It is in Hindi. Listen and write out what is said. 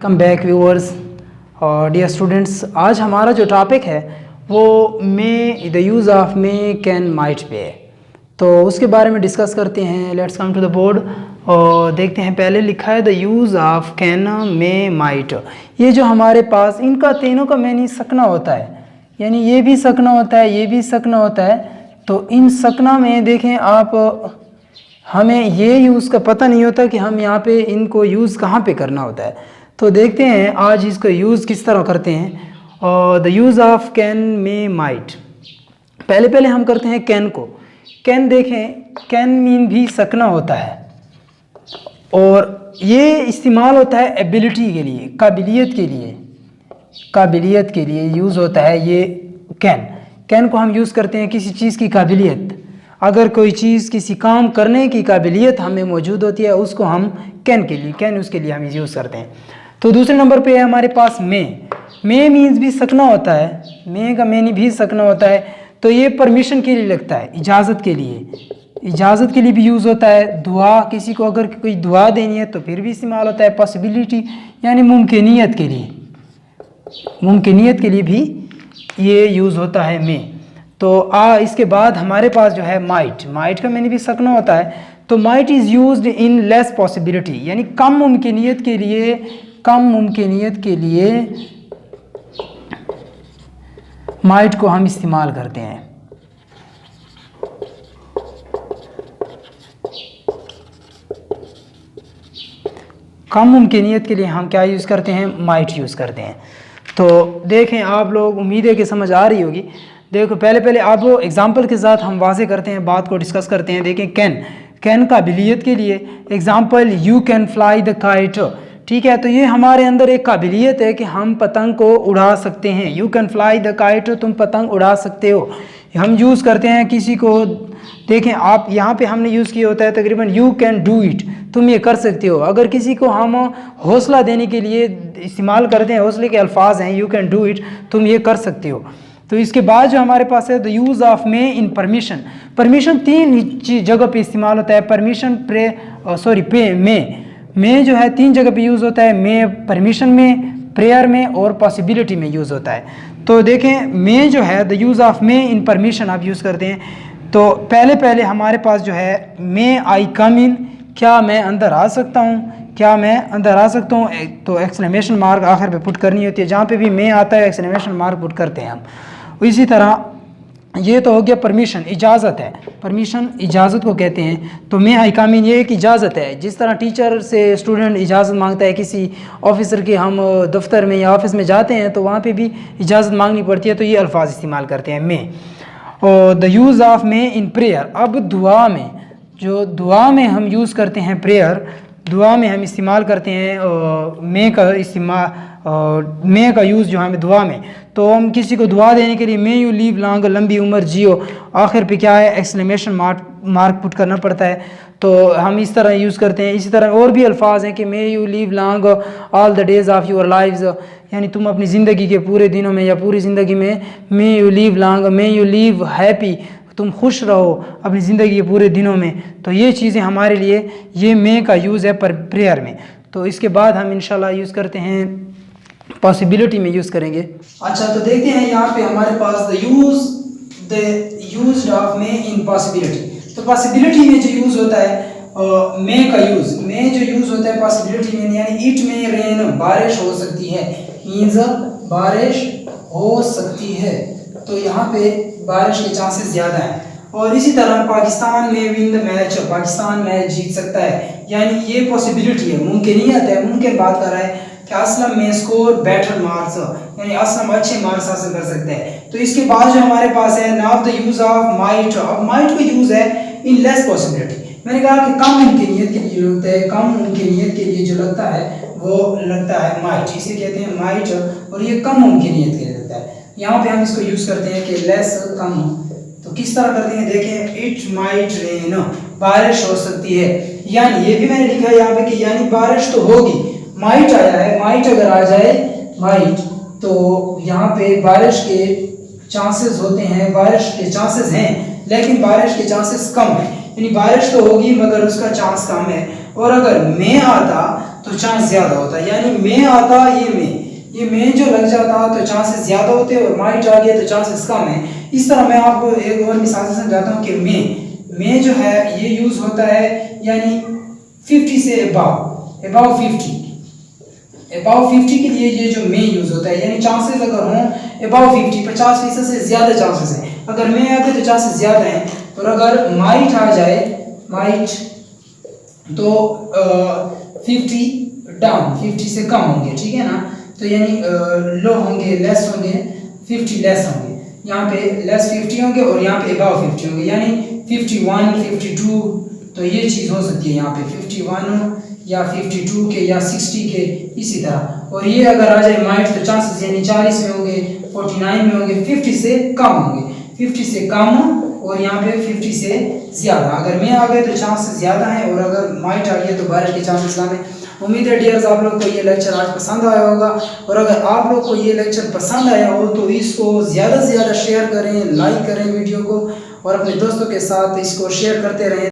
कम बैक व्यूअर्स और डियर स्टूडेंट्स, आज हमारा जो टॉपिक है वो may the use of may can might पे है। तो उसके बारे में डिस्कस करते हैं। Let's come to the board और देखते हैं। पहले लिखा है the use of can may might. ये जो हमारे पास इनका तीनों का मीनिंग सकना होता है, यानी ये भी सकना होता है, ये भी सकना होता है। तो इन सकना में देखें आप, हमें ये यूज़ का पता नहीं होता कि हम यहाँ पे इनको यूज़ कहाँ पे करना होता है। तो देखते हैं आज इसका यूज़ किस तरह करते हैं। और the use of can may might, पहले हम करते हैं कैन को। कैन देखें, कैन मीन भी सकना होता है और ये इस्तेमाल होता है एबिलिटी के लिए, काबिलियत के लिए यूज़ होता है ये कैन को हम यूज़ करते हैं किसी चीज़ की काबिलियत। अगर कोई चीज़ किसी काम करने की काबिलियत हमें मौजूद होती है उसको हम कैन उसके लिए हम यूज़ करते हैं। तो दूसरे नंबर पे है हमारे पास मे मीन्स भी सकना होता है। मे का मीनिंग भी सकना होता है। तो ये परमिशन के लिए लगता है, इजाज़त के लिए भी यूज़ होता है। दुआ, किसी को अगर कोई दुआ देनी है तो फिर भी इस्तेमाल होता है। पॉसिबिलिटी यानी मुमकिनियत के लिए भी ये यूज़ होता है मे। तो इसके बाद हमारे पास जो है माइट का मीनिंग भी सकना होता है। तो might is used in less possibility, यानी कम मुमकिनियत के लिए माइट को हम इस्तेमाल करते हैं। कम मुमकिनियत के लिए हम क्या यूज़ करते हैं? माइट यूज़ करते हैं। तो देखें आप लोग, उम्मीद है कि समझ आ रही होगी। देखो पहले आप एग्जाम्पल के साथ हम वाज़े करते हैं, बात को डिस्कस करते हैं। देखें कैन काबिलियत के लिए example, you can fly the kite. ठीक है, तो ये हमारे अंदर एक काबिलियत है कि हम पतंग को उड़ा सकते हैं। You can fly the kite, तुम पतंग उड़ा सकते हो। हम यूज़ करते हैं किसी को। देखें आप, यहाँ पे हमने यूज़ किया होता है तकरीबन यू कैन डू इट, तुम ये कर सकते हो। अगर किसी को हम हौसला देने के लिए इस्तेमाल करते हैं, हौसले के अल्फाज हैं यू कैन डू इट, तुम ये कर सकते हो। तो इसके बाद जो हमारे पास है the use of may in permission तीन जगह पे इस्तेमाल होता है। परमिशन मे जो है तीन जगह पे यूज़ होता है। मे परमिशन में, प्रेयर में और पॉसिबिलिटी में यूज़ होता है। तो देखें मे जो है the use of may in permission आप यूज़ करते हैं। तो पहले हमारे पास जो है मे आई कम इन, क्या मैं अंदर आ सकता हूँ, तो एक्सक्लेमेशन मार्क आखिर पे पुट करनी होती है। जहाँ पे भी मे आता है एक्सक्लेमेशन मार्क पुट करते हैं हम। इसी तरह ये तो हो गया परमिशन, इजाज़त है। परमिशन इजाज़त को कहते हैं। तो मे आई कम इन, ये एक इजाज़त है। जिस तरह टीचर से स्टूडेंट इजाज़त मांगता है, किसी ऑफिसर के हम दफ्तर में या ऑफिस में जाते हैं तो वहाँ पे भी इजाज़त मांगनी पड़ती है। तो ये अल्फाज इस्तेमाल करते हैं मे। और the use of may in prayer, अब दुआ में हम यूज़ करते हैं प्रेयर, दुआ में हम इस्तेमाल करते हैं मे का यूज़ जो हमें दुआ में। तो हम किसी को दुआ देने के लिए मे यू लीव लॉन्ग, लंबी उम्र जियो, आखिर पे क्या है एक्सक्लेमेशन मार्क पुट करना पड़ता है। तो हम इस तरह यूज़ करते हैं। इसी तरह और भी अल्फाज हैं कि may you leave long all the days of your lives, यानी तुम अपनी ज़िंदगी के पूरे दिनों में या पूरी ज़िंदगी में, may you leave long, may you leave happy, तुम खुश रहो अपनी ज़िंदगी के पूरे दिनों में। तो ये चीज़ें हमारे लिए, ये मे का यूज़ है पर प्रेयर में। तो इसके बाद हम इंशाल्लाह यूज़ करते हैं पॉसिबिलिटी में यूज़ करेंगे। अच्छा, तो देखते हैं यहाँ पे हमारे पास the use of may in possibility. तो पॉसिबिलिटी में जो यूज़ होता है मे का यूज़, जो यूज़ होता है पॉसिबिलिटी में, यानी इट में रेन, बारिश हो सकती है, मीन्स बारिश हो सकती है। तो यहाँ पे बारिश के चांसेस ज़्यादा हैं। और इसी तरह पाकिस्तान में win the match, Pakistan match जीत सकता है, यानी ये पॉसिबिलिटी है, मुमकिनियत है। मुमकिन बात कर रहा है कि असलम में स्कोर बेटर मार्क्स, यानी असलम अच्छे मार्क्स हासिल कर सकते हैं। तो इसके बाद जो हमारे पास है now the use of might. अब माइट का यूज़ है इन लेस पॉसिबिलिटी। मैंने कहा कि कम मुमकिनियत के लिए लगता है, कम मुमकिनियत के लिए जो लगता है वो लगता है माइट, इसे कहते हैं माइट। और ये कम मुमकिनियत के लिए लगता है। यहाँ पे हम इसको यूज़ करते हैं कि लेस, कम। तो किस तरह करते हैं? देखें, इट माइट रेन, बारिश हो सकती है। यानी ये भी मैंने लिखा है यहाँ पे कि यानी बारिश तो होगी। माइट आया है, माइट अगर आ जाए माइट, तो यहाँ पे बारिश के चांसेस होते हैं, बारिश के चांसेस हैं लेकिन बारिश के चांसेस कम है, यानी बारिश तो होगी मगर उसका चांस कम है। और अगर मे आता तो चांस ज़्यादा होता है, यानी में आता ये में जो लग जाता तो चांसेस ज़्यादा होते और माइट आ गया तो चांसेस कम है। इस तरह मैं आपको एक और मिसाल से समझाता हूँ कि में जो है ये यूज़ होता है यानी 50 से अबाव 50 के लिए ये जो में यूज़ होता है, यानी चांसेस अगर हों अबाव 50% से ज़्यादा चांसेस हैं। अगर में आ गए तो चांसेस ज़्यादा हैं, और अगर माइट आ जाए तो 50 से कम होंगे, ठीक है ना। तो यानी लो होंगे, लेस होंगे, 50 लेस होंगे, यहाँ पे लेस 50 होंगे और यहाँ पे अबाव 50 होंगे, यानी 51, 52। तो ये चीज़ हो सकती है यहाँ पे 51 या 52 के या 60 के, इसी तरह। और ये अगर आ जाए माइट तो चांसेस यानी 40 में होंगे, 49 में होंगे, 50 से कम होंगे, 50 से कम और यहाँ पे 50 से ज़्यादा। अगर में आ गए तो चांसेस ज़्यादा हैं, और अगर माइट आ गया तो बारिश के चांसेस कम है। उम्मीद है डियर्स आप लोग को ये लेक्चर आज पसंद आया होगा, और अगर आप लोग को ये लेक्चर पसंद आया हो तो इसको ज़्यादा से ज़्यादा शेयर करें, लाइक करें वीडियो को, और अपने दोस्तों के साथ इसको शेयर करते रहें।